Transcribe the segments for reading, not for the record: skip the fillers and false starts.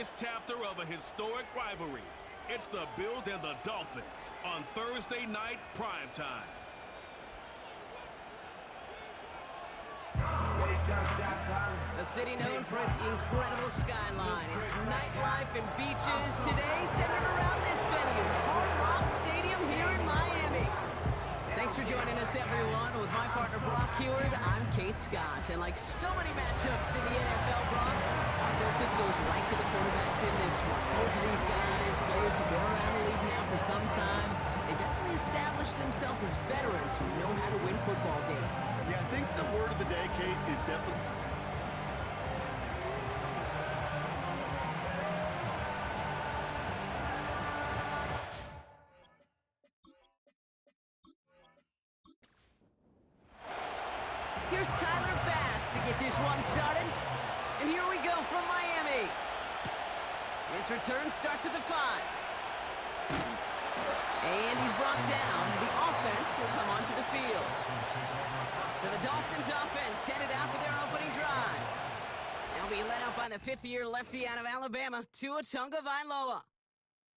Chapter of a historic rivalry. It's the Bills and the Dolphins on Thursday night primetime. A city known for its incredible skyline, its nightlife and beaches, today centered around this venue, Hard Rock Stadium here in Miami. Thanks for joining us, everyone. With my partner, Brock Heward, I'm Kate Scott. And like so many matchups in the NFL, Brock, our focus goes right to the quarterbacks in this one. Both of these guys, players who've been around the league now for some time, they definitely established themselves as veterans who know how to win football games. Yeah, I think the word of the day, Kate, is definitely... Here's Tyler Bass to get this one started. And here we go from Miami. His return starts at the 5. And he's brought down. The offense will come onto the field. So the Dolphins offense headed out for their opening drive. They'll be led out by the fifth-year lefty out of Alabama, Tua Tagovailoa.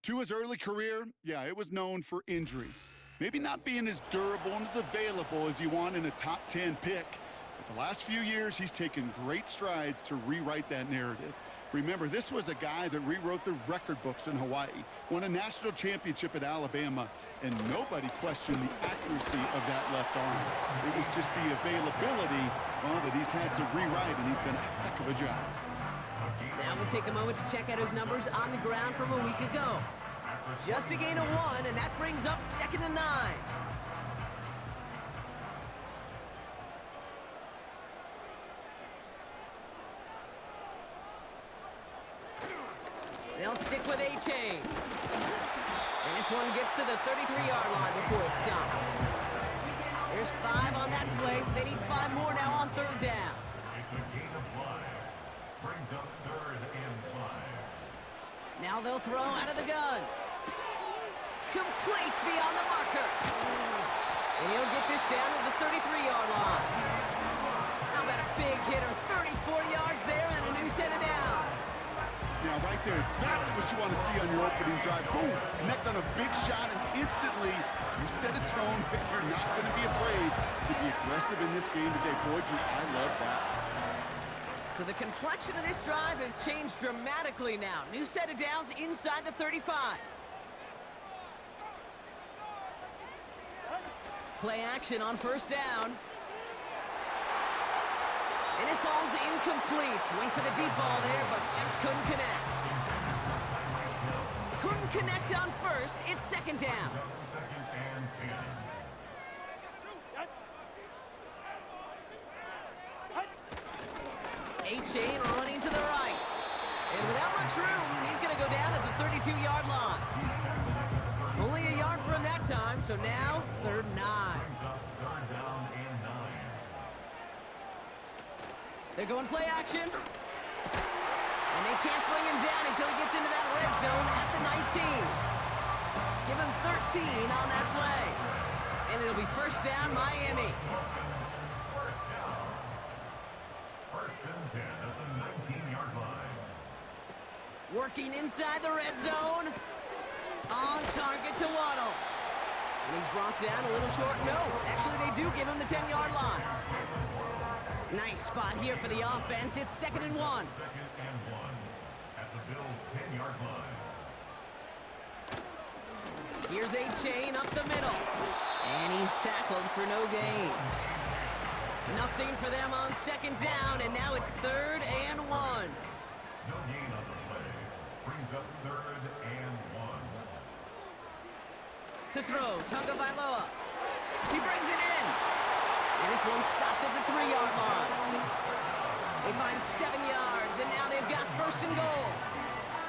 Tua's early career, yeah, it was known for injuries. Maybe not being as durable and as available as you want in a top 10 pick. But the last few years, he's taken great strides to rewrite that narrative. Remember, this was a guy that rewrote the record books in Hawaii, won a national championship at Alabama, and nobody questioned the accuracy of that left arm. It was just the availability, well, that he's had to rewrite, and he's done a heck of a job. Now we'll take a moment to check out his numbers on the ground from a week ago. Just a gain of 1, and that brings up 2nd and 9. They'll stick with A-Chain. And this one gets to the 33-yard line before it's stopped. There's 5 on that play. They need 5 more now on 3rd down. It's a gain of 5. Brings up 3rd and 5. Now they'll throw out of the gun. Complete beyond the marker. And he'll get this down to the 33-yard line. How about a big hitter? 34 yards there and a new set of downs. Now, right there, that's what you want to see on your opening drive. Boom! Connect on a big shot, and instantly you set a tone that you're not going to be afraid to be aggressive in this game today. Boy, Drew, I love that. So the complexion of this drive has changed dramatically now. New set of downs inside the 35. Play action on 1st down. And it falls incomplete. Went for the deep ball there, but just couldn't connect. Couldn't connect on 1st. It's 2nd down. A-Chain running to the right. And without much room, he's going to go down at the 32-yard line. Only a yard from that time, so now 3rd and 9. They're going play action. And they can't bring him down until he gets into that red zone at the 19. Give him 13 on that play. And it'll be 1st down, Miami. First and 10 at the 19-yard line. Working inside the red zone. On target to Waddle. And he's brought down a little short. No, actually they do give him the 10-yard line. Nice spot here for the offense. It's 2nd and 1. 2nd and 1 at the Bills' 10-yard line. Here's A-Chain up the middle. And he's tackled for no gain. Nothing for them on 2nd down, and now it's 3rd and 1. No gain on the play. Brings up 3rd and 1. To throw, Tagovailoa. He brings it in. And this one's stopped at the 3-yard line. They find 7 yards, and now they've got 1st and goal.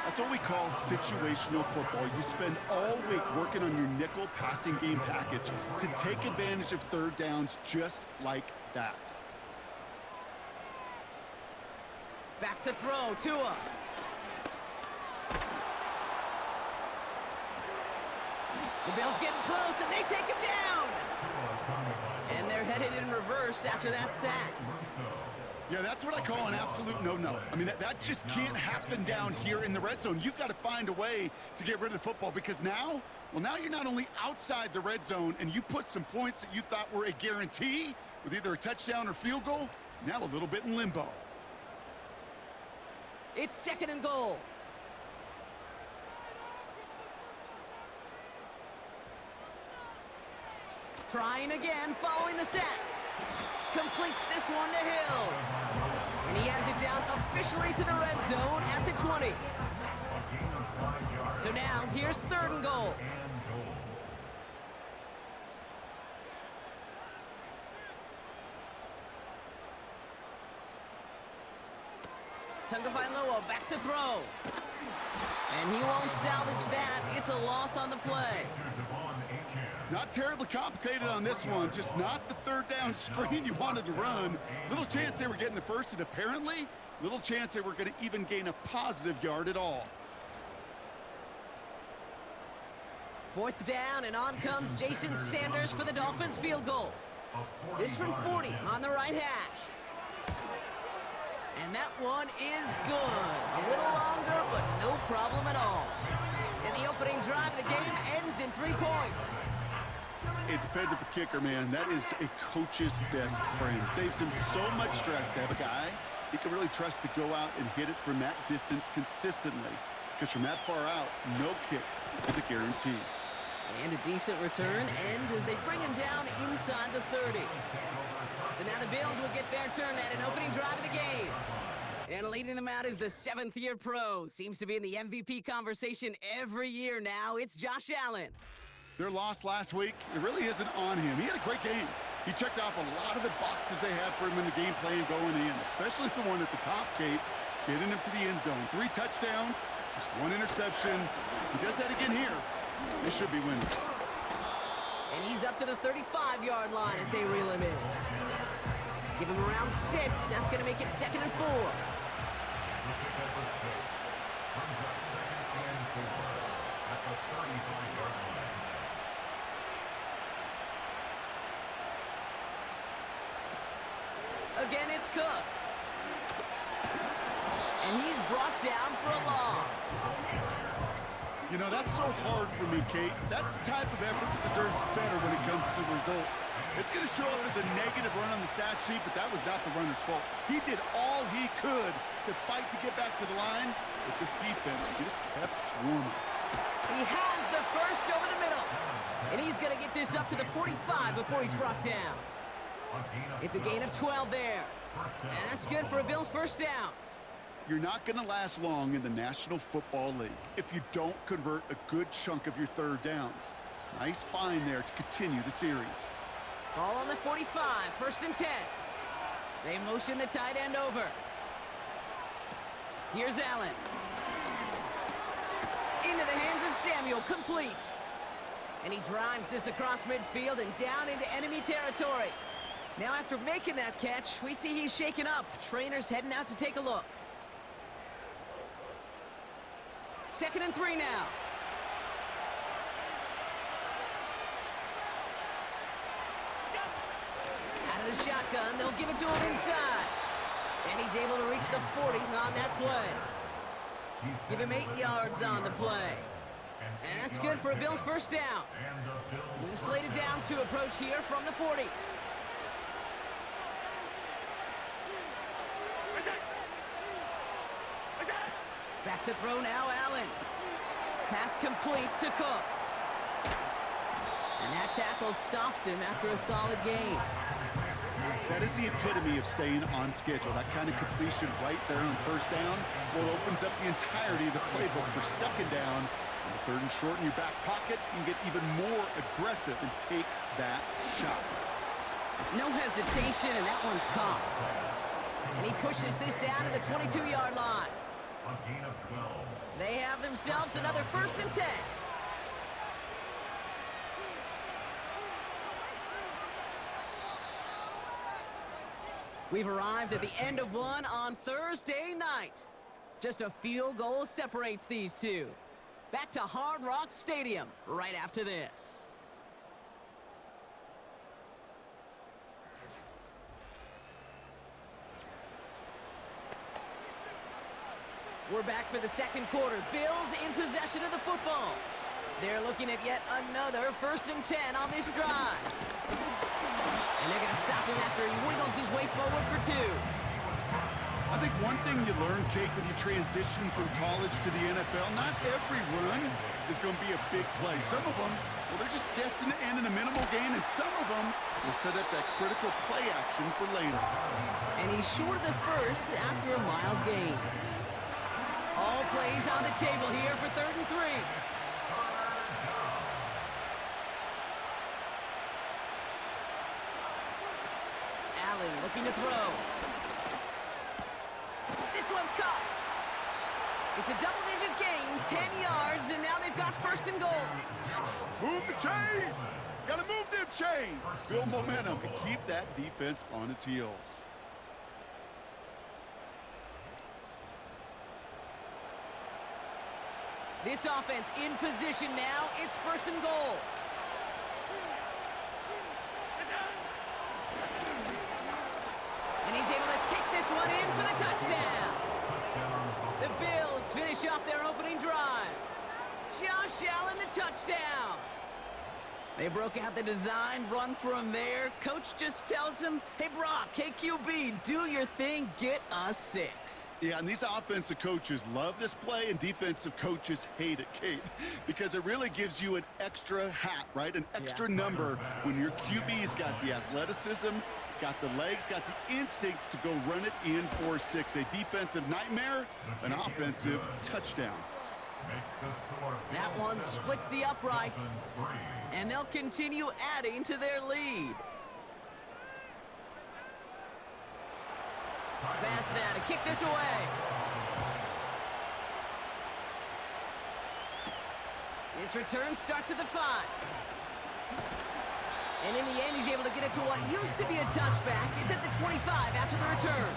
That's what we call situational football. You spend all week working on your nickel passing game package to take advantage of 3rd downs just like that. Back to throw, Tua. The Bills getting close, and they take him down. And they're headed in reverse after that sack. Yeah, that's what I call an absolute no-no. I mean, that just can't happen down here in the red zone. You've got to find a way to get rid of the football because now, well, now you're not only outside the red zone and you put some points that you thought were a guarantee with either a touchdown or field goal, now a little bit in limbo. It's 2nd and goal. Trying again, following the sack. Completes this one to Hill. And he has it down officially to the red zone at the 20. So now, here's 3rd and goal. Tagovailoa back to throw. And he won't salvage that. It's a loss on the play. Not terribly complicated on this one, just not the 3rd down screen you wanted to run. Little chance they were getting the first, and apparently, little chance they were going to even gain a positive yard at all. 4th down, and on comes Jason Sanders for the Dolphins field goal. This from 40 on the right hash. And that one is good. A little longer, but no problem at all. And the opening drive of the game ends in 3 points. A dependable kicker, man. That is a coach's best friend. Saves him so much stress to have a guy he can really trust to go out and hit it from that distance consistently. Because from that far out, no kick is a guarantee. And a decent return ends as they bring him down inside the 30. So now the Bills will get their turn at an opening drive of the game. And leading them out is the 7th-year pro. Seems to be in the MVP conversation every year now. It's Josh Allen. Their loss last week, it really isn't on him. He had a great game. He checked off a lot of the boxes they had for him in the game plan going in, especially the one at the top, Kate, getting him to the end zone. 3 touchdowns, just 1 interception. He does that again here. They should be winners. And he's up to the 35-yard line as they reel him in. Give him around 6. That's going to make it 2nd and 4. Again, it's Cook. And he's brought down for a loss. You know, that's so hard for me, Kate. That's the type of effort that deserves better when it comes to the results. It's going to show up as a negative run on the stat sheet, but that was not the runner's fault. He did all he could to fight to get back to the line, but this defense just kept swarming. He has the first over the middle. And he's going to get this up to the 45 before he's brought down. It's a gain of 12 there. And that's good for a Bills first down. You're not going to last long in the National Football League if you don't convert a good chunk of your 3rd downs. Nice find there to continue the series. Ball on the 45, 1st and 10. They motion the tight end over. Here's Allen. Into the hands of Samuel, complete. And he drives this across midfield and down into enemy territory. Now after making that catch, we see he's shaken up. Trainer's heading out to take a look. 2nd and 3 now. Out of the shotgun, they'll give it to him inside. And he's able to reach the 40 on that play. Give him 8 yards on the play. And that's good for a Bills first down. New slated downs to approach here from the 40. Back to throw now, Allen. Pass complete to Cook. And that tackle stops him after a solid gain. That is the epitome of staying on schedule. That kind of completion right there on 1st down, well, opens up the entirety of the playbook for 2nd down. On the 3rd and short in your back pocket, you can get even more aggressive and take that shot. No hesitation, and that one's caught. And he pushes this down to the 22-yard line. A gain of 12. They have themselves another 1st and 10. We've arrived at the end of one on Thursday night. Just a field goal separates these two. Back to Hard Rock Stadium right after this. We're back for the second quarter. Bills in possession of the football. They're looking at yet another 1st and 10 on this drive. And they're going to stop him after he wiggles his way forward for 2. I think one thing you learn, Kate, when you transition from college to the NFL, not every run is going to be a big play. Some of them, well, they're just destined to end in a minimal gain, and some of them will set up that critical play action for later. And he's short of the first after a mild gain. All plays on the table here for 3rd and 3. Allen looking to throw. This one's caught. It's a double-digit gain, 10 yards, and now they've got 1st and goal. Move the chains! Gotta move them chains! Build momentum and keep that defense on its heels. This offense in position now. It's 1st and goal. And he's able to take this one in for the touchdown. The Bills finish off their opening drive. Josh Allen, the touchdown. They broke out the design run from there. Coach just tells him, hey, Brock, KQB, do your thing, get us 6. Yeah, and these offensive coaches love this play, and defensive coaches hate it, Kate, because it really gives you an extra hat, right? An extra number when your QB's got the athleticism, got the legs, got the instincts to go run it in for 6. A defensive nightmare, an offensive touchdown. That one splits the uprights, and they'll continue adding to their lead. Pass now to kick this away. This return starts at the 5. And in the end, he's able to get it to what used to be a touchback. It's at the 25 after the return.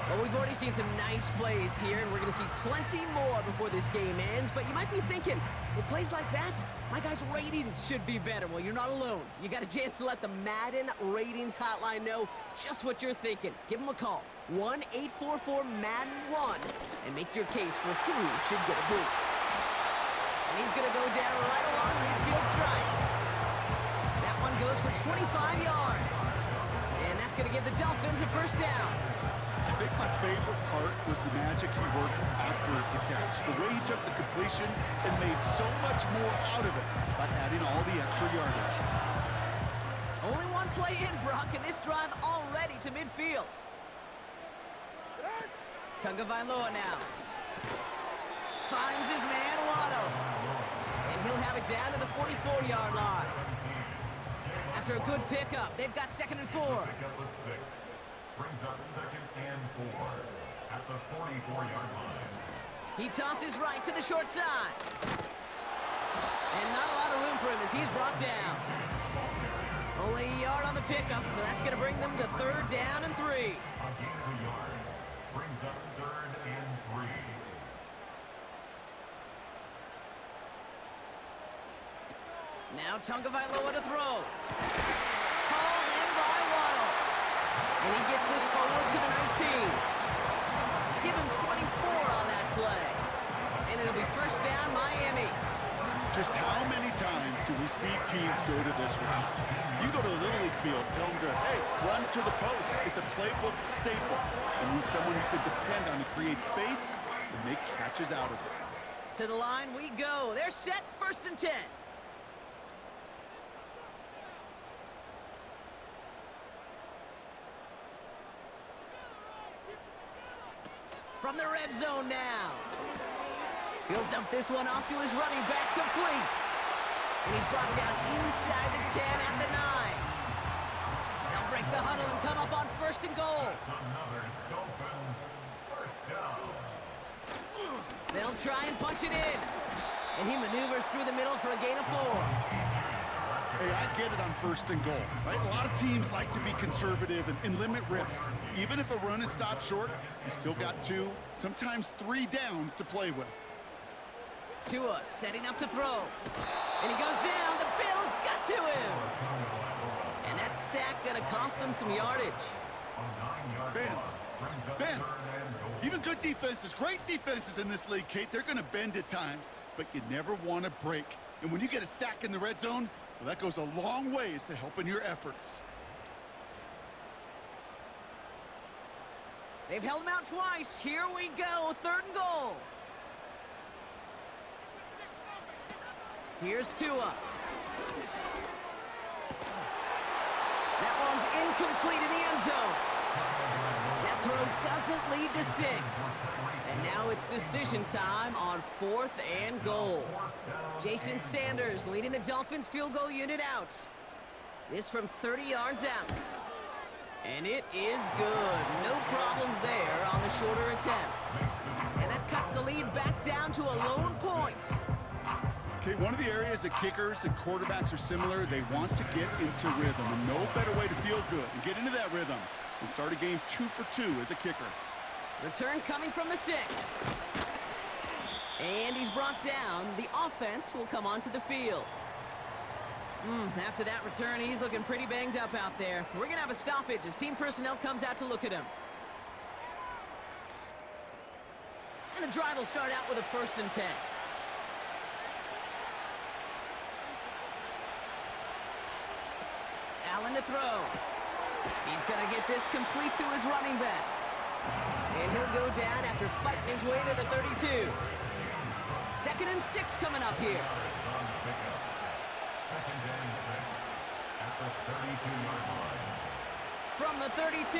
Well, we've already seen some nice plays here, and we're going to see plenty more before this game ends. But you might be thinking, with plays like that, my guys' ratings should be better. Well, you're not alone. You got a chance to let the Madden ratings hotline know just what you're thinking. Give them a call, 1-844-MADDEN-1, and make your case for who should get a boost. And he's going to go down right along midfield stripe. That one goes for 25 yards. And that's going to give the Dolphins a 1st down. I think my favorite part was the magic he worked after the catch. The way he took the completion and made so much more out of it by adding all the extra yardage. Only one play in, Brock, and this drive already to midfield. Tagovailoa now. Finds his man, Waddle. And he'll have it down to the 44-yard line. After a good pickup, they've got 2nd and 4. Brings up 2nd and 4 at the 44-yard line. He tosses right to the short side. And not a lot of room for him as he's brought down. Only a yard on the pickup, so that's going to bring them to 3rd down and 3. A gain of a yard. Brings up 3rd and 3. Now Tagovailoa to throw. Called in by Waddle. And he gets this forward to the 19. Give him 24 on that play. And it'll be 1st down, Miami. Just how many times do we see teams go to this route? You go to a Little League field, tell them to, hey, run to the post. It's a playbook staple. And he's someone you could depend on to create space and make catches out of it. To the line we go. They're set, 1st and 10. From the red zone now. He'll dump this one off to his running back, complete. And he's brought down inside the 10 at the 9. They'll break the huddle and come up on 1st and goal. Another Dolphins 1st down. They'll try and punch it in. And he maneuvers through the middle for a gain of 4. Hey, I get it on 1st and goal, right? A lot of teams like to be conservative and limit risk. Even if a run is stopped short, you still got 2, sometimes 3 downs to play with. Tua setting up to throw. And he goes down. The Bills got to him. And that sack going to cost them some yardage. Bent. Bent. Even good defenses, great defenses in this league, Kate, they're going to bend at times, but you never want to break. And when you get a sack in the red zone, well, that goes a long ways to helping your efforts. They've held him out twice. Here we go, 3rd and goal. Here's Tua. That one's incomplete in the end zone. That throw doesn't lead to 6. And now it's decision time on 4th and goal. Jason Sanders leading the Dolphins field goal unit out. This from 30 yards out. And it is good. No problems there on the shorter attempt. And that cuts the lead back down to a lone point. Okay, one of the areas that kickers and quarterbacks are similar, they want to get into rhythm. And no better way to feel good and get into that rhythm and start a game 2 for 2 as a kicker. Return coming from the 6. And he's brought down. The offense will come onto the field. After that return, he's looking pretty banged up out there. We're going to have a stoppage as team personnel comes out to look at him. And the drive will start out with a 1st and 10. Allen to throw. He's going to get this complete to his running back. And he'll go down after fighting his way to the 32. 2nd and 6 coming up here. 2nd and 6 at the 32-yard line. From the 32.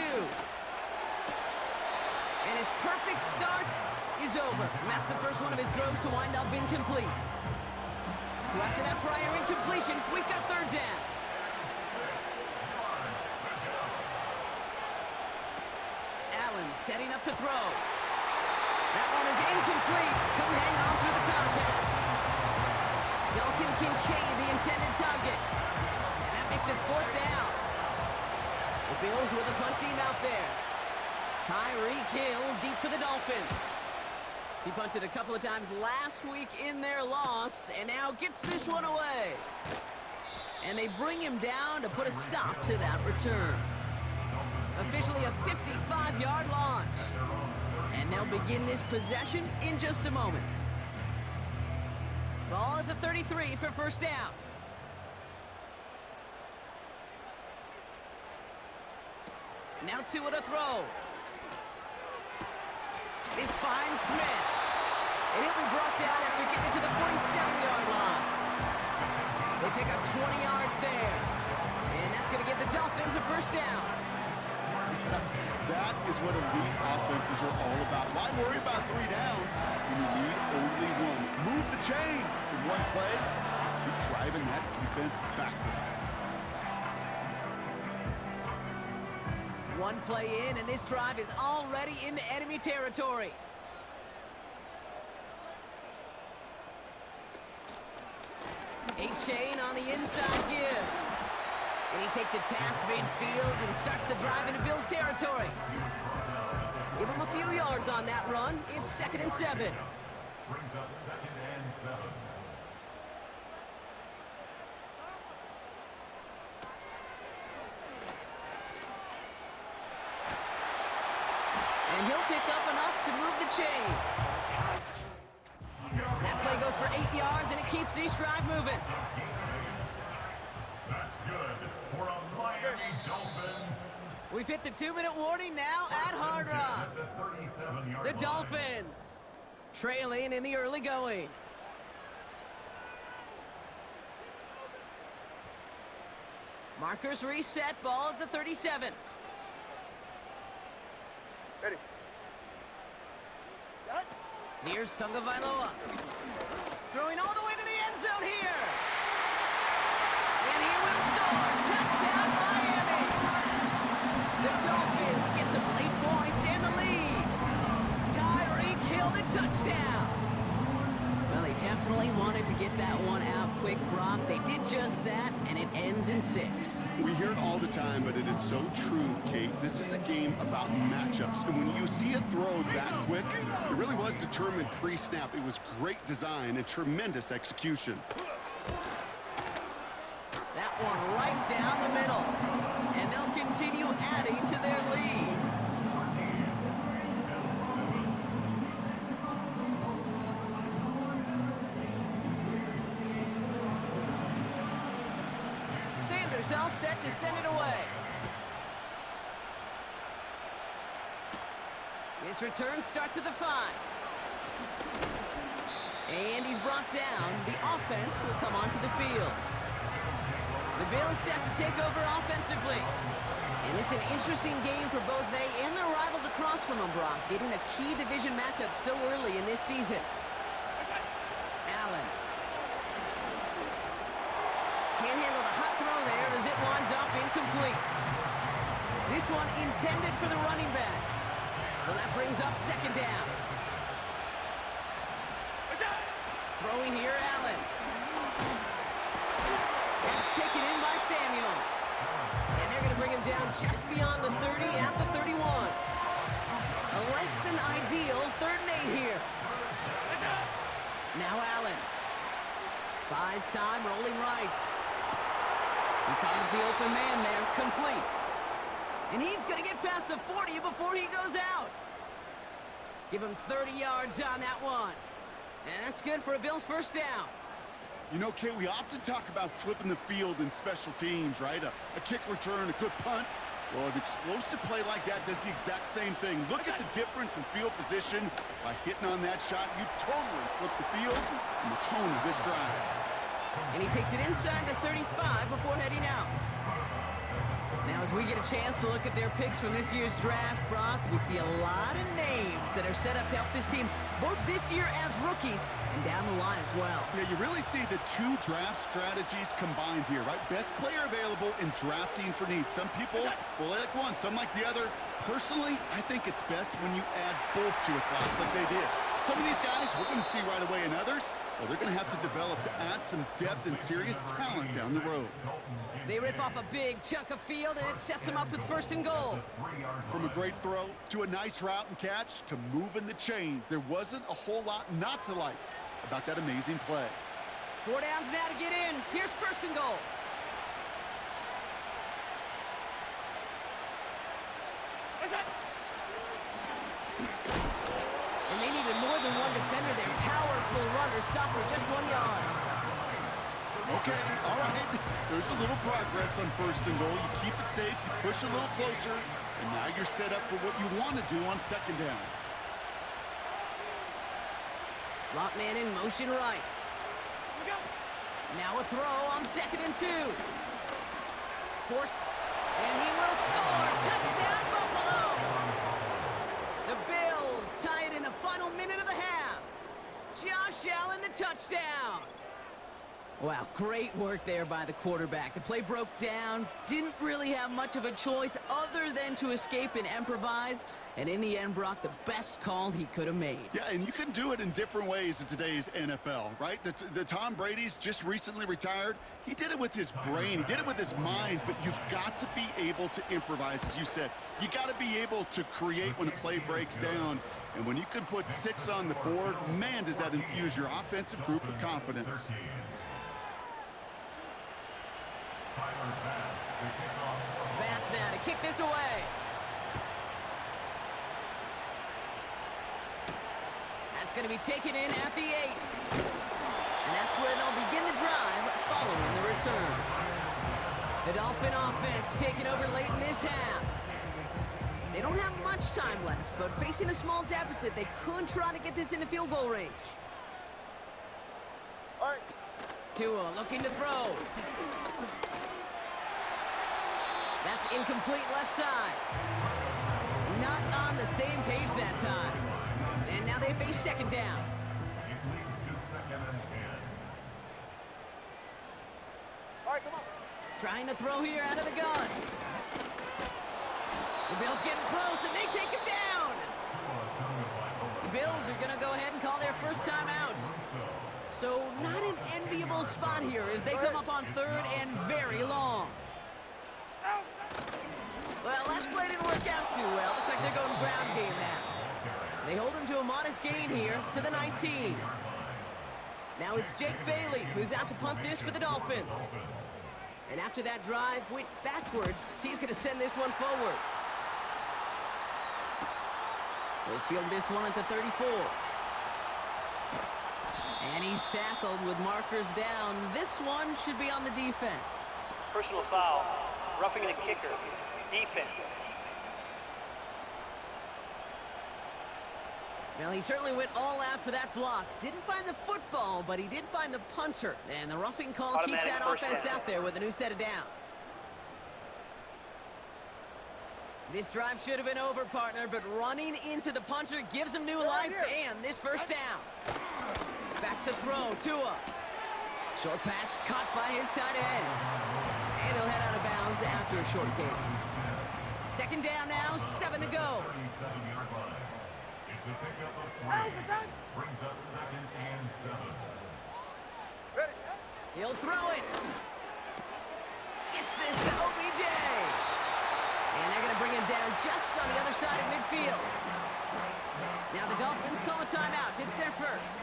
And his perfect start is over. And that's the first one of his throws to wind up incomplete. So after that prior incompletion, we've got 3rd down. Allen setting up to throw. That one is incomplete. Couldn't hang on through the contact. Dalton Kincaid, the intended target. And that makes it 4th down. The Bills with the punt team out there. Tyreek Hill deep for the Dolphins. He punted a couple of times last week in their loss, and now gets this one away. And they bring him down to put a stop to that return. Officially a 55-yard launch. And they'll begin this possession in just a moment. Ball at the 33 for 1st down. Now Tua to throw. This finds Smith. And he'll be brought down after getting to the 47-yard line. They pick up 20 yards there. And that's going to give the Dolphins a 1st down. That is what elite offenses are all about. Why worry about 3 downs when you need only 1? Move the chains in one play. Keep driving that defense backwards. 1 play in, and this drive is already into enemy territory. A-chain on the inside give. And he takes it past midfield and starts the drive into Bills territory. Give him a few yards on that run. It's 2nd and 7. Brings up 2nd and 7. And he'll pick up enough to move the chains. That play goes for 8 yards, and it keeps this drive moving. That's good for a Miami Dolphin. We've hit the 2-minute warning now at Hard Rock. The Dolphins trailing in the early going. Markers reset, ball at the 37. Ready. Set. Here's Tagovailoa. Throwing all the way to the end zone here. And he will score. Touchdown, Miami. The Dolphins get some late points and the lead. Tyreek Hill the touchdown. Well, they definitely wanted to get that one out quick, Brock. They did just that, and it ends in 6. We hear it all the time, but it is so true, Kate. This is a game about matchups, and when you see a throw that quick, it really was determined pre-snap. It was great design and tremendous execution. That one right down the middle, and they'll continue adding to their lead. Defenders all set to send it away. This return starts at the 5. And he's brought down. The offense will come onto the field. The Bills set to take over offensively. And it's an interesting game for both they and their rivals across from them, Brock, getting a key division matchup so early in this season. Allen. Can't handle the hot throw there as it winds up incomplete. This one intended for the running back. So that brings up second down. Throwing here, Allen. That's taken in by Samuel. And they're going to bring him down just beyond the 30 at the 31. A less than ideal 3rd and 8 here. Now Allen. Buys time, rolling right. He finds the open man there, complete. And he's going to get past the 40 before he goes out. Give him 30 yards on that one. And that's good for a Bills first down. You know, Kay, we often talk about flipping the field in special teams, right? A kick return, a good punt. Well, an explosive play like that does the exact same thing. Look at the difference in field position. By hitting on that shot, you've totally flipped the field and the tone of this drive. And he takes it inside the 35 before heading out. Now, as we get a chance to look at their picks from this year's draft, Brock, we see a lot of names that are set up to help this team, both this year as rookies and down the line as well. Yeah, you really see the two draft strategies combined here, right? Best player available in drafting for needs. Some people will like one, some like the other. Personally, I think it's best when you add both to a class like they did. Some of these guys we're going to see right away, and others, well, they're going to have to develop to add some depth and serious talent down the road. They rip off a big chunk of field, and it sets them up with 1st and goal. From a great throw to a nice route and catch to moving the chains, there wasn't a whole lot not to like about that amazing play. 4 downs now to get in. Here's 1st and goal. And they needed more than one defender there. Powerful runner, stop for just 1 yard. Okay, all right. There's a little progress on 1st and goal. You keep it safe, you push a little closer, and now you're set up for what you want to do on 2nd down. Slot man in motion right. Now a throw on 2nd and 2. Forced, and he will score. Touchdown, Buffalo! The Bills tie it in the final minute of the half. Josh Allen, the touchdown. Wow, great work there by the quarterback. The play broke down, didn't really have much of a choice other than to escape and improvise, and in the end, Brock, the best call he could have made. Yeah, and you can do it in different ways in today's NFL, right? The Tom Brady's just recently retired. He did it with his brain, he did it with his mind, but you've got to be able to improvise, as you said. You got to be able to create when a play breaks down, and when you can put 6 on the board, man, does that infuse your offensive group with confidence. Bass now to kick this away. That's going to be taken in at the 8. And that's where they'll begin the drive following the return. The Dolphin offense taking over late in this half. They don't have much time left, but facing a small deficit, they could try to get this into field goal range. All right. Tua looking to throw. That's incomplete left side. Not on the same page that time. And now they face 2nd down. It leads to 2nd and 10. All right, come on. Trying to throw here out of the gun. The Bills getting close, and they take him down. The Bills are going to go ahead and call their first timeout. So not an enviable spot here as they come up on 3rd and very long. Well, last play didn't work out too well. Looks like they're going ground game now. They hold him to a modest gain here to the 19. Now it's Jake Bailey who's out to punt this for the Dolphins. And after that drive went backwards, he's going to send this one forward. They'll field this one at the 34. And he's tackled with markers down. This one should be on the defense. Personal foul. Roughing the kicker. Defense. Well, he certainly went all out for that block. Didn't find the football, but he did find the punter. And the roughing call keeps Automatic that first offense down. out there with a new set of downs. This drive should have been over, partner, but running into the punter gives him new life and this first down. Back to throw, Tua. Short pass caught by his tight end. And he'll head out of bounds after a short gain. Second down now, 7 to go. 37-yard line. It's a pickup of 3. Brings up 2nd and 7. He'll throw it. Gets this to OBJ. And they're going to bring him down just on the other side of midfield. Now the Dolphins call a timeout. It's their first.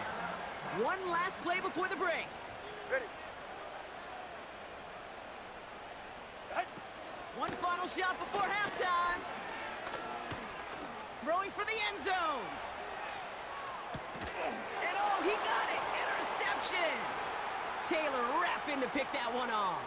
One last play before the break. One final shot before halftime. Throwing for the end zone. And oh, he got it. Interception. Taylor rapping to pick that one off.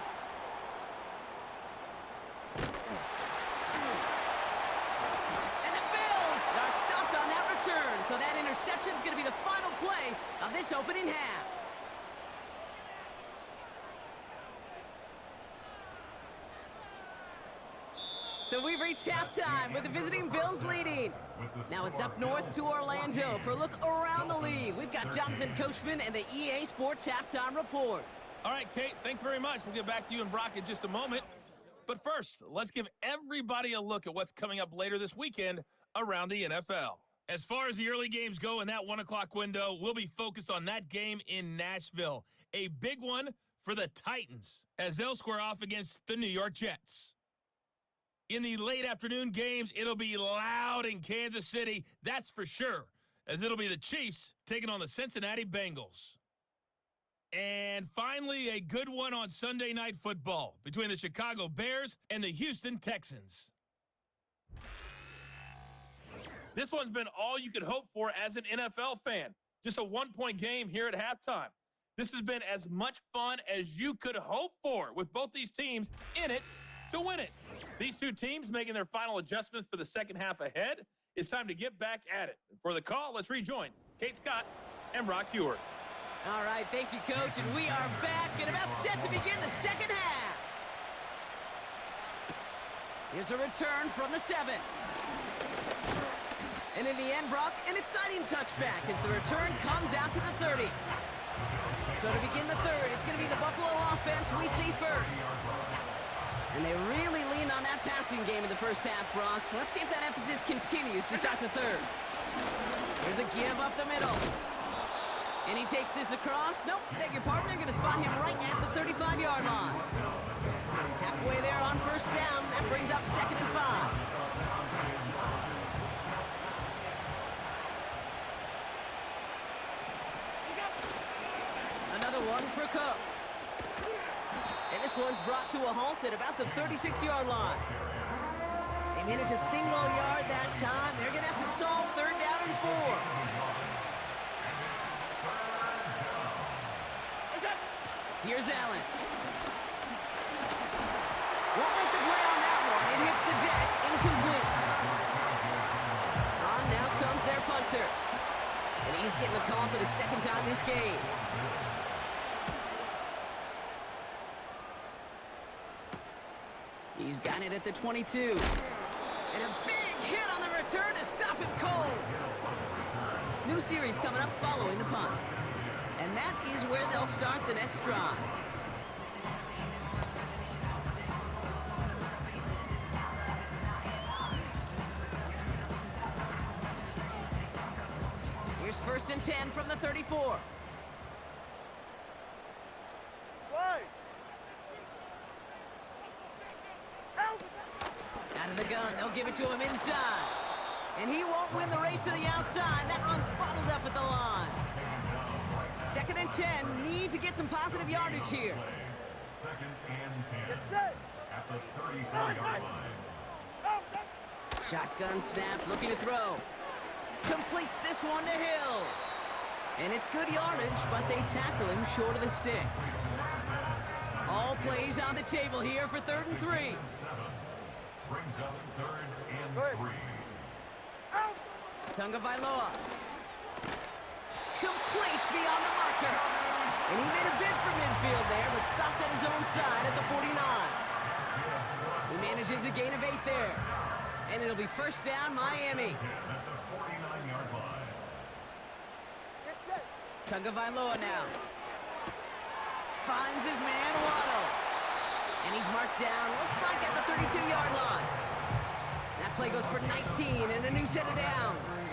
And the Bills are stopped on that return. So that interception is going to be the final play of this opening half. So we've reached halftime with the visiting Bills leading. Now it's up north to Orlando for a look around the league. We've got Jonathan Coachman and the EA Sports Halftime Report. All right, Kate, thanks very much. We'll get back to you and Brock in just a moment. But first, let's give everybody a look at what's coming up later this weekend around the NFL. As far as the early games go in that 1 o'clock window, we'll be focused on that game in Nashville. A big one for the Titans as they'll square off against the New York Jets. In the late afternoon games, it'll be loud in Kansas City, that's for sure, as it'll be the Chiefs taking on the Cincinnati Bengals. And finally, a good one on Sunday Night Football between the Chicago Bears and the Houston Texans. This one's been all you could hope for as an NFL fan. Just a one-point game here at halftime. This has been as much fun as you could hope for with both these teams in it to win it. These two teams making their final adjustments for the second half ahead. It's time to get back at it. For the call, let's rejoin Kate Scott and Brock Heward. All right, thank you, Coach, and we are back and about set to begin the second half. Here's a return from the 7. And in the end, Brock, an exciting touchback as the return comes out to the 30. So to begin the third, it's going to be the Buffalo offense we see first. And they really lean on that passing game in the first half, Brock. Let's see if that emphasis continues to start the third. There's a give up the middle. And he takes this across. Nope, beg your pardon. They're going to spot him right at the 35-yard line. Halfway there on first down. That brings up 2nd and 5. Another one for Cook. And this one's brought to a halt at about the 36-yard line. They manage a single yard that time. They're going to have to solve 3rd down and 4. Here's Allen. Won't make the play on that one. It hits the deck. Incomplete. On now comes their punter. And he's getting the call for the second time this game. He's got it at the 22. And a big hit on the return to stop it cold. New series coming up following the punt. And that is where they'll start the next drive. Here's 1st and 10 from the 34. Out of the gun, they'll give it to him inside. And he won't win the race to the outside. That run's bottled up at the line. 2nd and 10, need to get some positive yardage here. 2nd and 10. At the 34-yard line. Shotgun snap, looking to throw. Completes this one to Hill. And it's good yardage, but they tackle him short of the sticks. All plays on the table here for 3rd and 3. 7 brings up 3rd and 3. Tunga Vailoa. Completes beyond the marker. And he made a bid for midfield there, but stopped on his own side at the 49. He manages a gain of 8 there. And it'll be 1st down, Miami. At the 49-yard line. Tunga Vailoa now. Finds his man, Waddle. And he's marked down, looks like at the 32-yard line. That play goes for 19 and a new set of downs.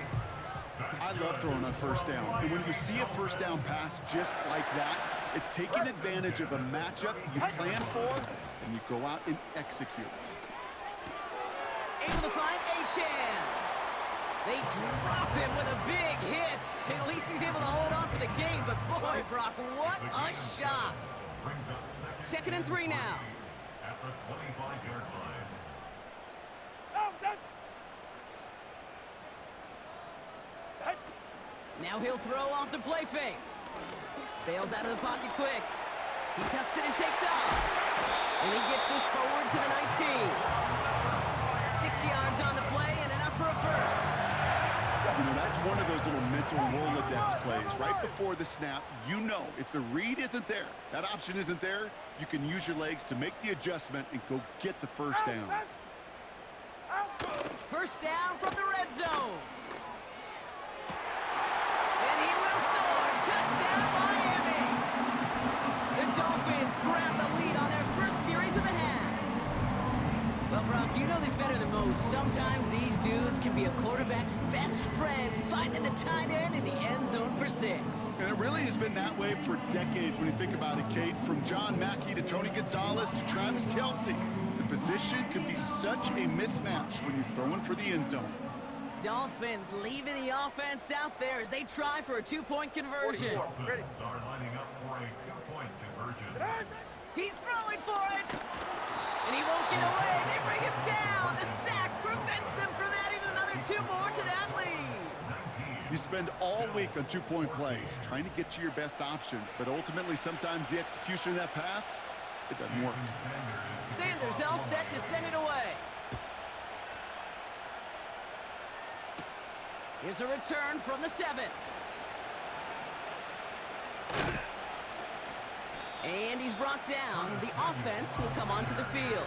I love throwing on 1st down. And when you see a 1st down pass just like that, it's taking advantage of a matchup you plan for, and you go out and execute. Able to find Achan. They drop him with a big hit. At least he's able to hold on for the game, but boy, Brock, what a shot. 2nd and 3 now. At the 25-yard line. Now he'll throw off the play fake. Bails out of the pocket quick. He tucks it and takes off. And he gets this forward to the 19. 6 yards on the play and enough for a 1st. You know, that's one of those little mental Rolodex plays. Right before the snap, you know if the read isn't there, that option isn't there, you can use your legs to make the adjustment and go get the 1st down. 1st down from the red zone. And he will score. Touchdown, Miami. The Dolphins grab the lead on their 1st series of the half. Well, Brock, you know this better than most. Sometimes these dudes can be a quarterback's best friend, finding the tight end in the end zone for 6. And it really has been that way for decades when you think about it, Kate. From John Mackey to Tony Gonzalez to Travis Kelce. The position can be such a mismatch when you're throwing for the end zone. Dolphins leaving the offense out there as they try for a 2-point conversion. Ready. Are lining up for a 2-point conversion. He's throwing for it. And he won't get away. They bring him down. The sack prevents them from adding another 2 more to that lead. You spend all week on 2-point plays, trying to get to your best options, but ultimately sometimes the execution of that pass, it doesn't work. Sanders all set to send it away. Here's a return from the 7. And he's brought down. The offense will come onto the field.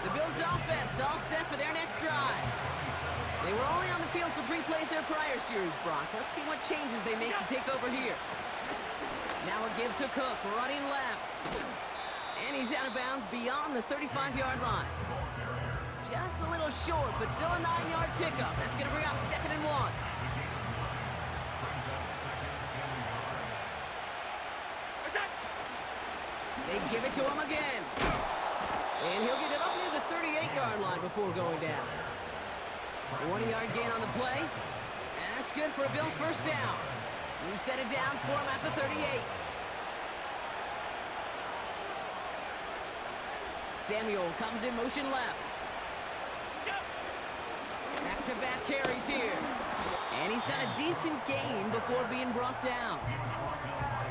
The Bills offense all set for their next drive. They were only on the field for 3 plays their prior series, Brock. Let's see what changes they make to take over here. Now a give to Cook, running left. And he's out of bounds beyond the 35-yard line. Just a little short, but still a 9-yard pickup. That's going to bring up 2nd and 1. They give it to him again. And he'll get it up near the 38-yard line before going down. A 1-yard gain on the play. And that's good for a Bills 1st down. New set of downs for him at the 38. Samuel comes in motion left. Back-to-back carries here. And he's got a decent gain before being brought down.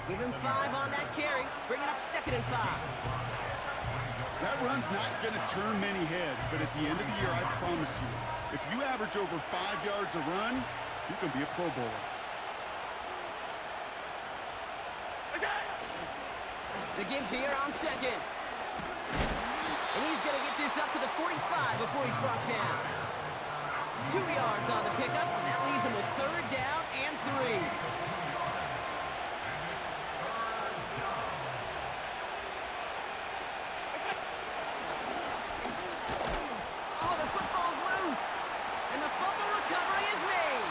Give him 5 on that carry, bringing up 2nd and 5. That run's not going to turn many heads, but at the end of the year, I promise you, if you average over 5 yards a run, you're going to be a Pro Bowler. The give here on 2nd. And he's going to get this up to the 45 before he's brought down. 2 yards on the pickup, and that leaves him with 3rd down and 3. Oh, the football's loose, and the fumble recovery is made.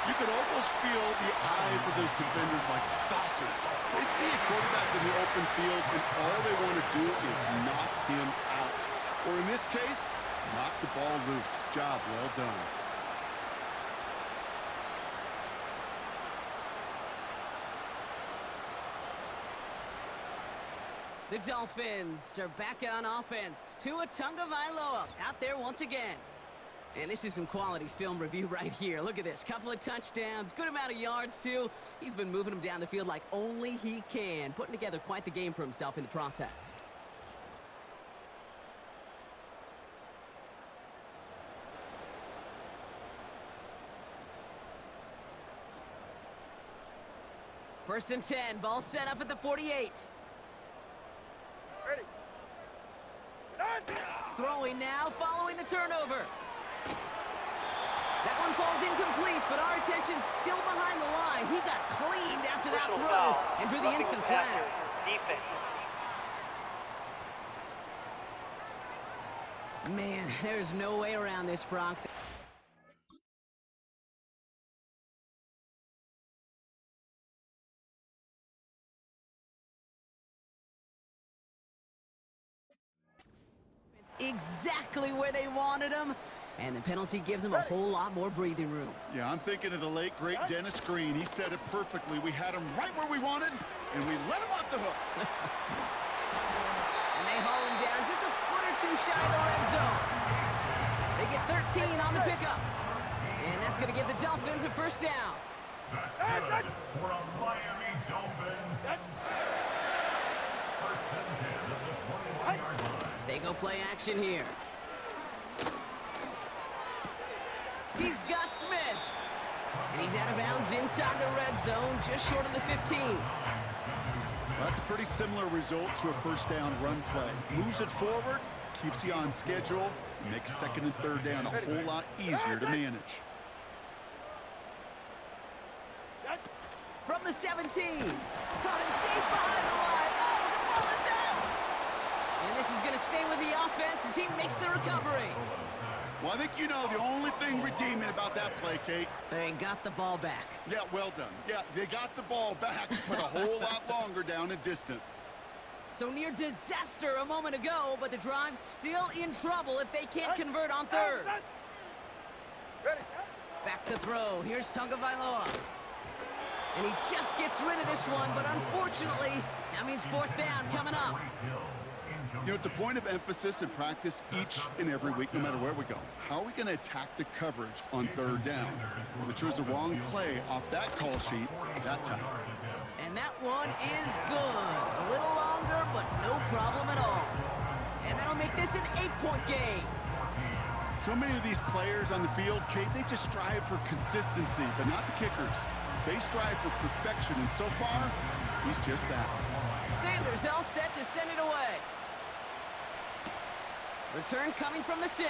You could almost feel the eyes of those defenders like saucers. They see a quarterback in the open field, and all they want to do is knock him out. Or in this case, knock the ball loose. Job well done. The Dolphins are back on offense. Tua Tagovailoa out there once again. And this is some quality film review right here. Look at this. Couple of touchdowns, good amount of yards, too. He's been moving them down the field like only he can, putting together quite the game for himself in the process. First and 10, ball set up at the 48. Ready. Throwing now, following the turnover. That one falls incomplete, but our attention's still behind the line. He got cleaned after that Personal throw foul. and drew the Roughing instant the passer. flag. Defense. Man, there's no way around this, Brock. It's exactly where they wanted him. And the penalty gives him a whole lot more breathing room. Yeah, I'm thinking of the late, great Dennis Green. He said it perfectly. We had him right where we wanted, and we let him off the hook. And they haul him down just a foot or two shy of the red zone. They get 13 on the pickup. And that's going to give the Dolphins a first down. That's good for a Miami Dolphins. First and 10 at the 21-yard line. They go play action here. He's got Smith. And he's out of bounds inside the red zone, just short of the 15. Well, that's a pretty similar result to a first down run play. Moves it forward, keeps you on schedule, and makes second and third down a whole lot easier to manage. From the 17. Caught him deep behind the line. Oh, the ball is out. And this is going to stay with the offense as he makes the recovery. Well, I think you know the only thing redeeming about that play, Kate. They got the ball back. Yeah, well done. Yeah, they got the ball back, but a whole lot longer down in distance. So near disaster a moment ago, but the drive's still in trouble if they can't convert on third. Ready. Back to throw. Here's Tagovailoa. And he just gets rid of this one, but unfortunately, that means fourth down coming up. You know, it's a point of emphasis in practice each and every week, no matter where we go. How are we going to attack the coverage on third down? We chose the wrong play off that call sheet that time. And that one is good. A little longer, but no problem at all. And that'll make this an 8-point game. So many of these players on the field, Kate, they just strive for consistency, but not the kickers. They strive for perfection, and so far, he's just that. Sanders all set to send it away. Return coming from the 6.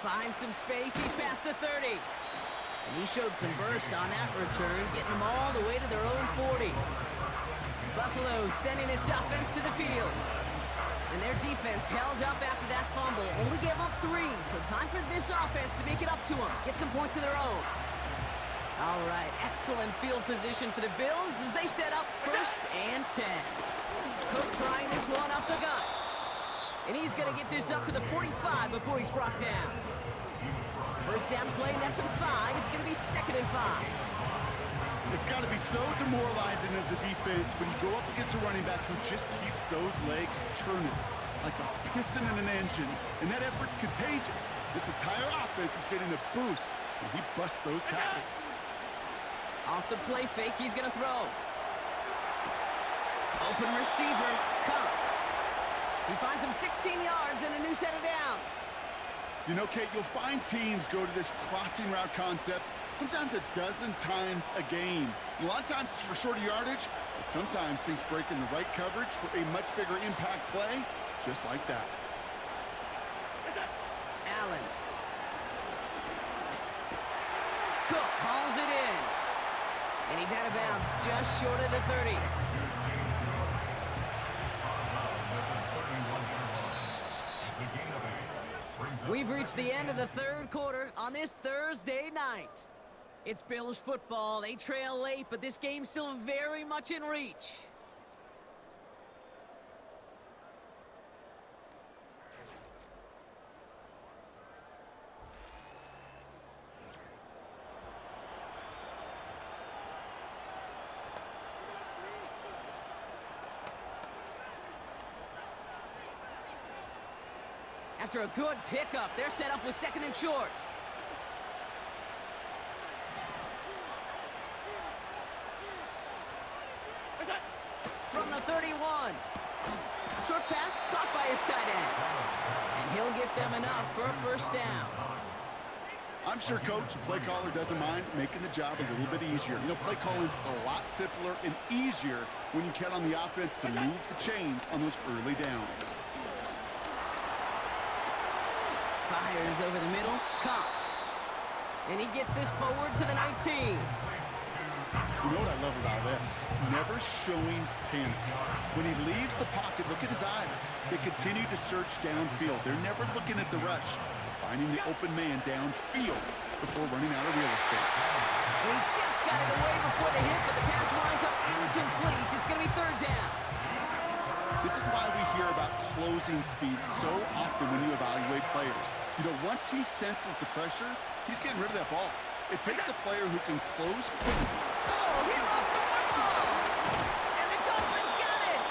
Finds some space, he's past the 30. And he showed some burst on that return, getting them all the way to their own 40. Buffalo sending its offense to the field. And their defense held up after that fumble, only gave up 3, so time for this offense to make it up to them, get some points of their own. All right, excellent field position for the Bills as they set up first and 10. Cook trying this one up the gut. And he's going to get this up to the 45 before he's brought down. First down play, nets him 5. It's going to be second and 5. It's got to be so demoralizing as a defense when you go up against a running back who just keeps those legs churning like a piston in an engine, and that effort's contagious. This entire offense is getting a boost, and he busts those tackles. Off the play fake, he's going to throw. Open receiver, caught. He finds him 16 yards and a new set of downs. You know, Kate, you'll find teams go to this crossing route concept sometimes a dozen times a game. A lot of times it's for shorter yardage, but sometimes things break in the right coverage for a much bigger impact play, just like that. Allen. Cook hauls it in. And he's out of bounds just short of the 30. We've reached the end of the third quarter on this Thursday night. It's Bills football. They trail late, but this game's still very much in reach. After a good pickup, they're set up with second and short. From the 31. Short pass caught by his tight end. And he'll get them enough for a first down. I'm sure Coach, play caller, doesn't mind making the job a little bit easier. You know, play calling's a lot simpler and easier when you count on the offense to move the chains on those early downs. Fires over the middle, caught. And he gets this forward to the 19. You know what I love about this? Never showing panic. When he leaves the pocket, look at his eyes. They continue to search downfield. They're never looking at the rush. They're finding the open man downfield before running out of real estate. And he just got it away before the hit, but the pass winds up incomplete. It's going to be third down. This is why we hear about closing speed so often when you evaluate players. You know, once he senses the pressure, he's getting rid of that ball. It takes a player who can close quickly. Oh, he lost the football! And the Dolphins got it!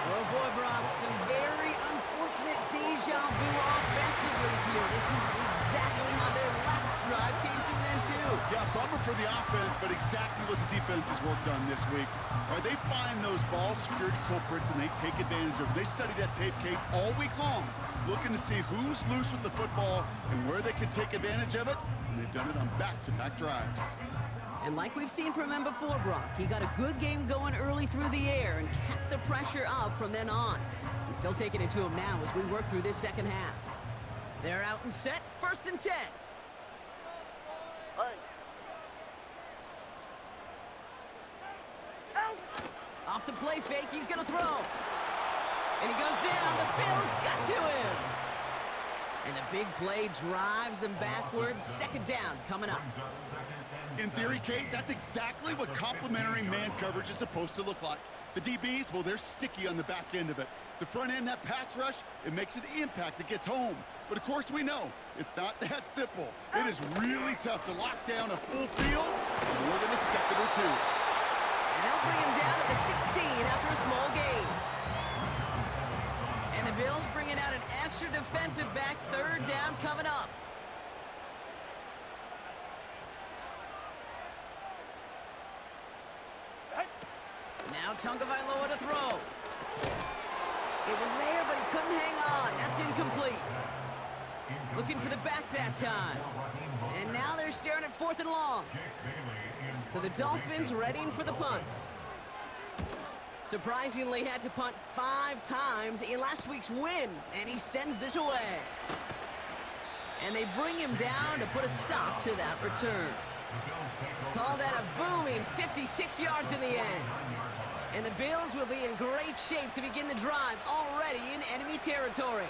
Oh boy, Brock, some very unfortunate deja vu offensively here. This is exactly how their last drive came to an end too. Yeah, bummer for the offense, but exactly what the defense has worked on this week. All right, they find those ball security culprits and they take advantage of it. They study that tape, Kate, all week long, looking to see who's loose with the football and where they can take advantage of it. And they've done it on back-to-back drives. And like we've seen from him before, Brock, he got a good game going early through the air and kept the pressure up from then on. He's still taking it to him now as we work through this second half. They're out and set, 1st and 10. Hey. Off the play fake, he's gonna throw. And he goes down, the Bills got to him. And the big play drives them backwards. 2nd down coming up. In theory, Kate, that's exactly what complementary man coverage is supposed to look like. The DBs, well, they're sticky on the back end of it. The front end, that pass rush, it makes an impact that gets home. But of course we know, it's not that simple. It is really tough to lock down a full field in more than a second or two. And they'll bring him down to the 16 after a small gain. And the Bills bringing out an extra defensive back, 3rd down coming up. Now Tagovailoa to throw. It was there, but he couldn't hang on. That's incomplete. Looking for the back that time. And now they're staring at 4th and long. So the Dolphins readying for the punt. Surprisingly had to punt 5 times in last week's win, and he sends this away. And they bring him down to put a stop to that return. Call that a booming 56 yards in the end. And the Bills will be in great shape to begin the drive already in enemy territory.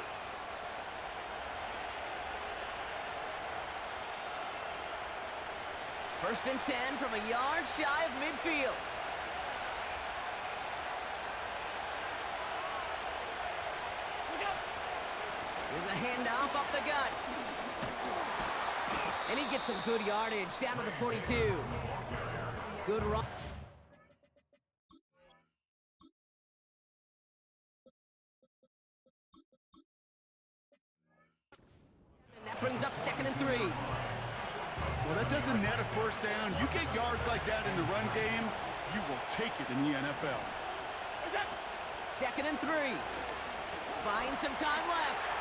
First and 10 from a yard shy of midfield. There's a handoff up the gut. And he gets some good yardage down to the 42. Good run. And that brings up 2nd and 3. Well, that doesn't net a first down. You get yards like that in the run game, you will take it in the NFL. 2nd and 3. Buying some time left.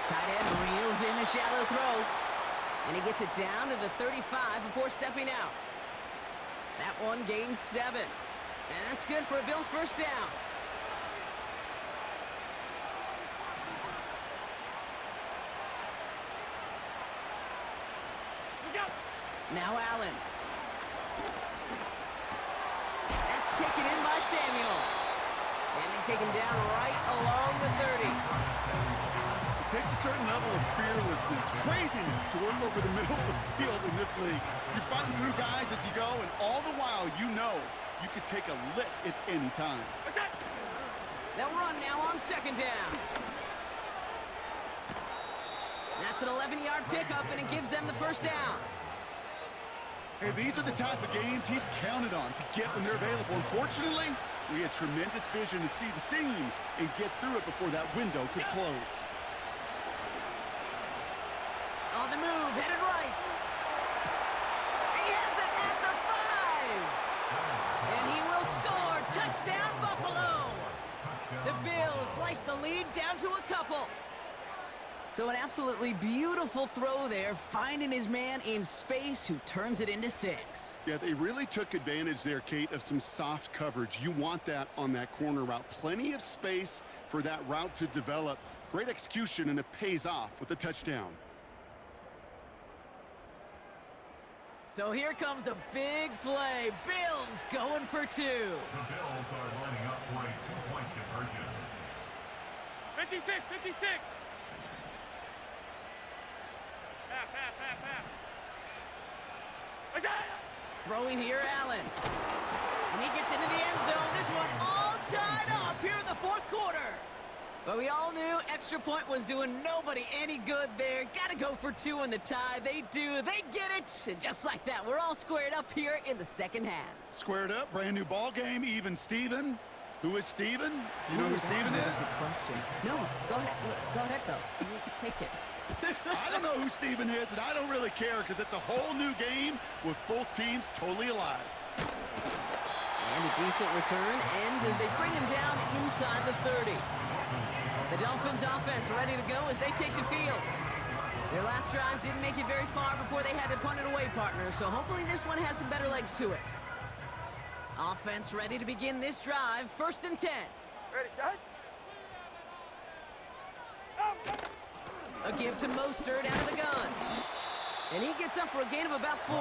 Tight end reels in the shallow throw. And he gets it down to the 35 before stepping out. That one gains 7. And that's good for a Bills first down. Now Allen. That's taken in by Samuel. And they take him down right along the 30. It takes a certain level of fearlessness, craziness to work over the middle of the field in this league. You're fighting through guys as you go, and all the while you know you could take a lick at any time. They'll run now on 2nd down. That's an 11-yard pickup, and it gives them the first down. Hey, these are the type of games he's counted on to get when they're available. Unfortunately, we had tremendous vision to see the seam and get through it before that window could close. On the move, headed right. He has it at the 5. And he will score. Touchdown, Buffalo. The Bills slice the lead down to a couple. So an absolutely beautiful throw there, finding his man in space who turns it into 6. Yeah, they really took advantage there, Kate, of some soft coverage. You want that on that corner route. Plenty of space for that route to develop. Great execution, and it pays off with a touchdown. So here comes a big play. Bills going for 2. The Bills are lining up for a two-point conversion. 56, 56. Pass. Throwing here, Allen. And he gets into the end zone. This one all tied up here in the 4th quarter. But we all knew extra point was doing nobody any good there. Got to go for 2 in the tie. They do. They get it. And just like that, we're all squared up here in the 2nd half. Squared up, brand new ball game, even Steven. Who is Steven? Do you know who Steven is? No, go ahead though. You take it. I don't know who Steven is, and I don't really care because it's a whole new game with both teams totally alive. And a decent return ends as they bring him down inside the 30. The Dolphins offense ready to go as they take the field. Their last drive didn't make it very far before they had to punt it away, partner, so hopefully this one has some better legs to it. Offense ready to begin this drive, 1st and 10. Ready, shot. A give to Mostert out of the gun. And he gets up for a gain of about 4.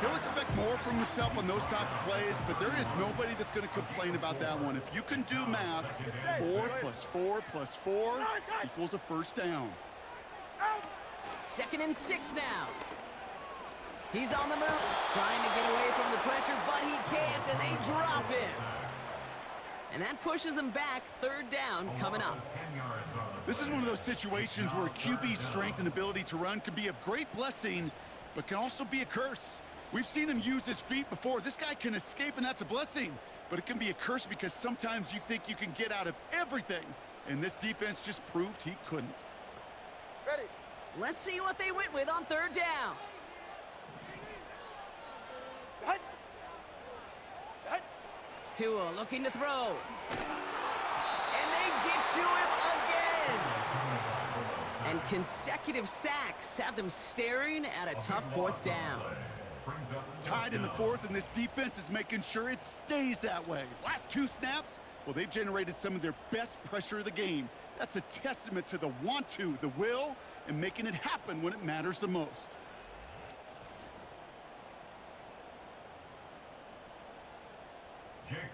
He'll expect more from himself on those type of plays, but there is nobody that's going to complain about that one. If you can do math, 4 plus 4 plus 4 equals a first down. 2nd and 6 now. He's on the move, trying to get away from the pressure, but he can't, and they drop him. And that pushes him back, 3rd down coming up. This is one of those situations where QB's strength and ability to run can be a great blessing, but can also be a curse. We've seen him use his feet before. This guy can escape, and that's a blessing. But it can be a curse because sometimes you think you can get out of everything, and this defense just proved he couldn't. Ready. Let's see what they went with on 3rd down. Hut. Tua looking to throw. And they get to him again. And consecutive sacks have them staring at a tough 4th down. Tied in the 4th, and this defense is making sure it stays that way. Last 2 snaps, well, they've generated some of their best pressure of the game. That's a testament to the want to, the will, and making it happen when it matters the most.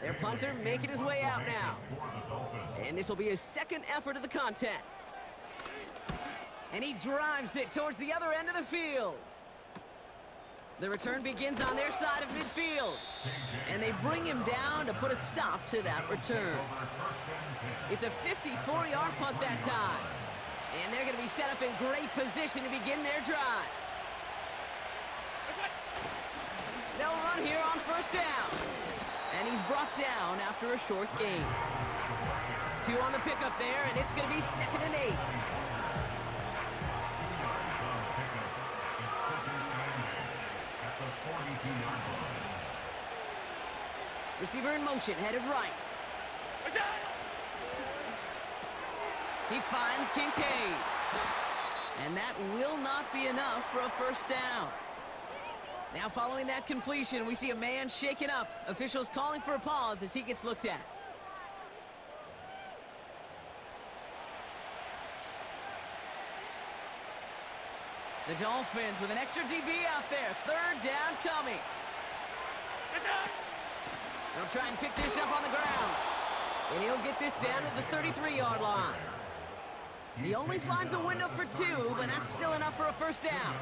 Their punter making his way out now. And this will be his 2nd effort of the contest. And he drives it towards the other end of the field. The return begins on their side of midfield. And they bring him down to put a stop to that return. It's a 54-yard punt that time. And they're going to be set up in great position to begin their drive. They'll run here on 1st down. And he's brought down after a short gain. 2 on the pickup there, and it's going to be 2nd and 8. Receiver in motion, headed right. He finds Kincaid. And that will not be enough for a 1st down. Now following that completion, we see a man shaken up. Officials calling for a pause as he gets looked at. The Dolphins with an extra DB out there. 3rd down coming. They'll try and pick this up on the ground. And he'll get this down to the 33-yard line. He only finds a window for 2, but that's still enough for a 1st down.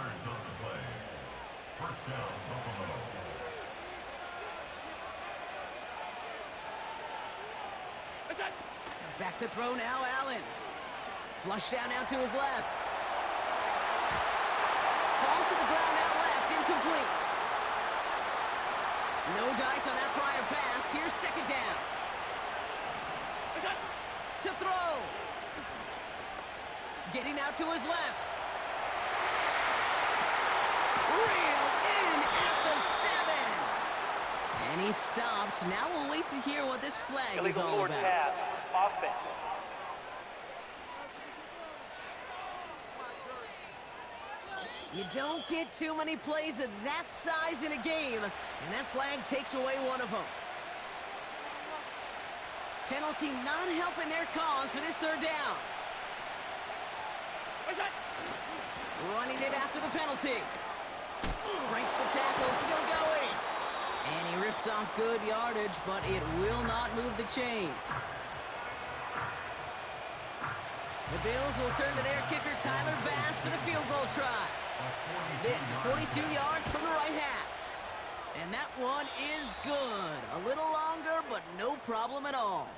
Back to throw now, Allen. Flush down out to his left. Falls to the ground out left, incomplete. No dice on that prior pass. Here's 2nd down. To throw. Getting out to his left. Reeled in at the 7. And he's stopped. Now we'll wait to hear what this flag is Illegal all forward about. pass. Offense. You don't get too many plays of that size in a game, and that flag takes away one of them. Penalty not helping their cause for this third down. Running it after the penalty. Breaks the tackle, still going. And he rips off good yardage, but it will not move the chains. The Bills will turn to their kicker, Tyler Bass, for the field goal try. This 42 yards from the right half. And that one is good. A little longer, but no problem at all.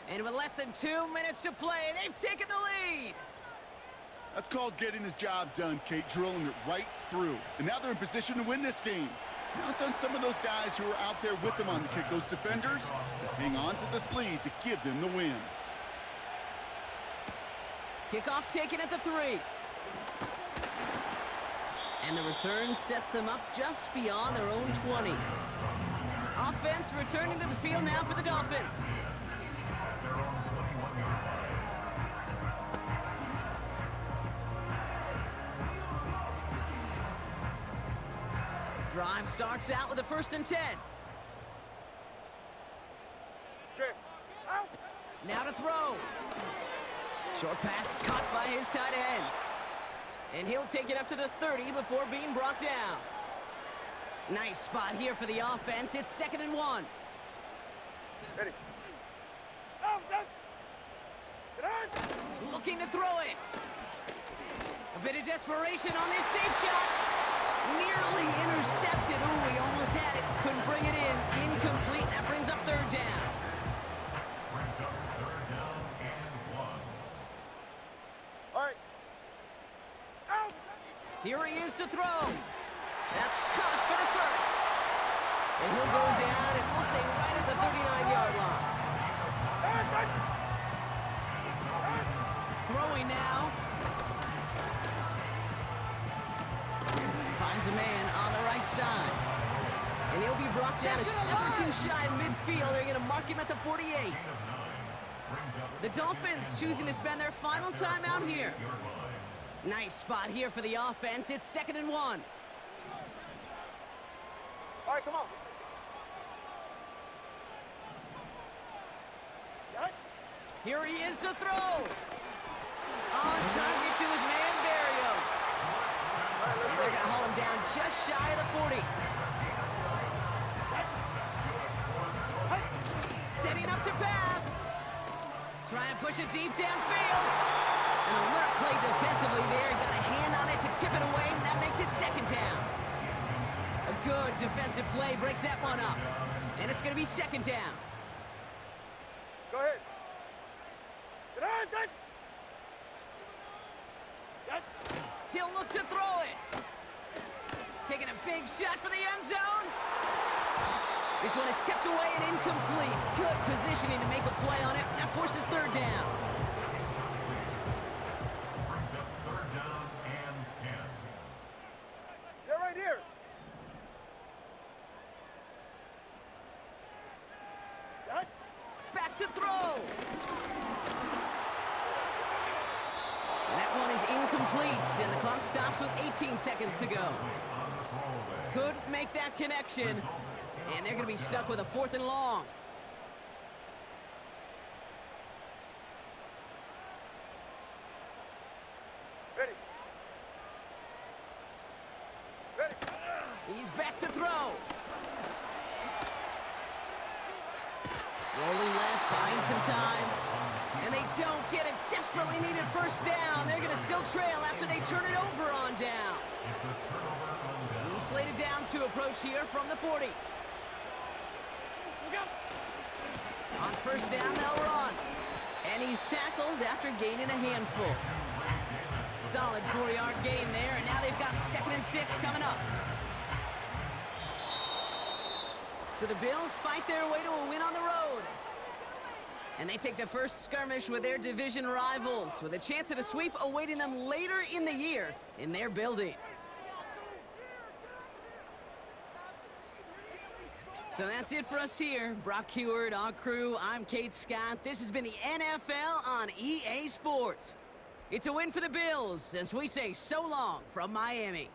And with less than 2 minutes to play, they've taken the lead. That's called getting his job done, Kate, drilling it right through. And now they're in position to win this game. Now it's on some of those guys who are out there with them on the kick, those defenders, to hang on to this lead to give them the win. Kickoff taken at the 3. And the return sets them up just beyond their own 20. Offense returning to the field now for the Dolphins. Drive starts out with a 1st and 10. Out. Now to throw. Short pass caught by his tight end. And he'll take it up to the 30 before being brought down. Nice spot here for the offense. It's 2nd and 1. Ready. Out. Get on. Looking to throw it. A bit of desperation on this deep shot. Nearly intercepted. Ooh, he almost had it. Couldn't bring it in. Incomplete. That brings up 3rd down. Brings up 3rd down and 1. All right. Out. Here he is to throw. That's caught for the 1st. And he'll go down, and we'll say right at the 39-yard line. Throwing now. Finds a man on the right side. And he'll be brought down a step or 2 shy of midfield. They're going to mark him at the 48. The Dolphins choosing to spend their final time out here. Nice spot here for the offense. It's 2nd and 1. All right, come on. Shot. Here he is to throw. On target to his man, Barrios. And they're going to haul him down just shy of the 40. Setting up to pass. Trying to push it deep downfield. An alert play defensively there. Got a hand on it to tip it away, and that makes it 2nd down. A good defensive play breaks that one up. And it's going to be 2nd down. Go ahead. Get on. Get. Get. He'll look to throw it. Taking a big shot for the end zone. This one is tipped away and incomplete. Good positioning to make a play on it. That forces 3rd down. Brings up 3rd down and 10. Get right here. Shot. Back to throw. And that one is incomplete, and the clock stops with 18 seconds to go. Couldn't make that connection, and they're going to be stuck with a 4th and long. Ready. Ready. He's back to throw. Rolling left, buying some time. And they don't get a desperately needed 1st down. They're going to still trail after they turn it over on downs. New slated downs to approach here from the 40. On 1st down, they'll run. And he's tackled after gaining a handful. Solid 4-yard gain there, and now they've got 2nd and 6 coming up. So the Bills fight their way to a win on the road. And they take the first skirmish with their division rivals, with a chance at a sweep awaiting them later in the year in their building. So that's it for us here. Brock Heward, our crew, I'm Kate Scott. This has been the NFL on EA Sports. It's a win for the Bills as we say so long from Miami.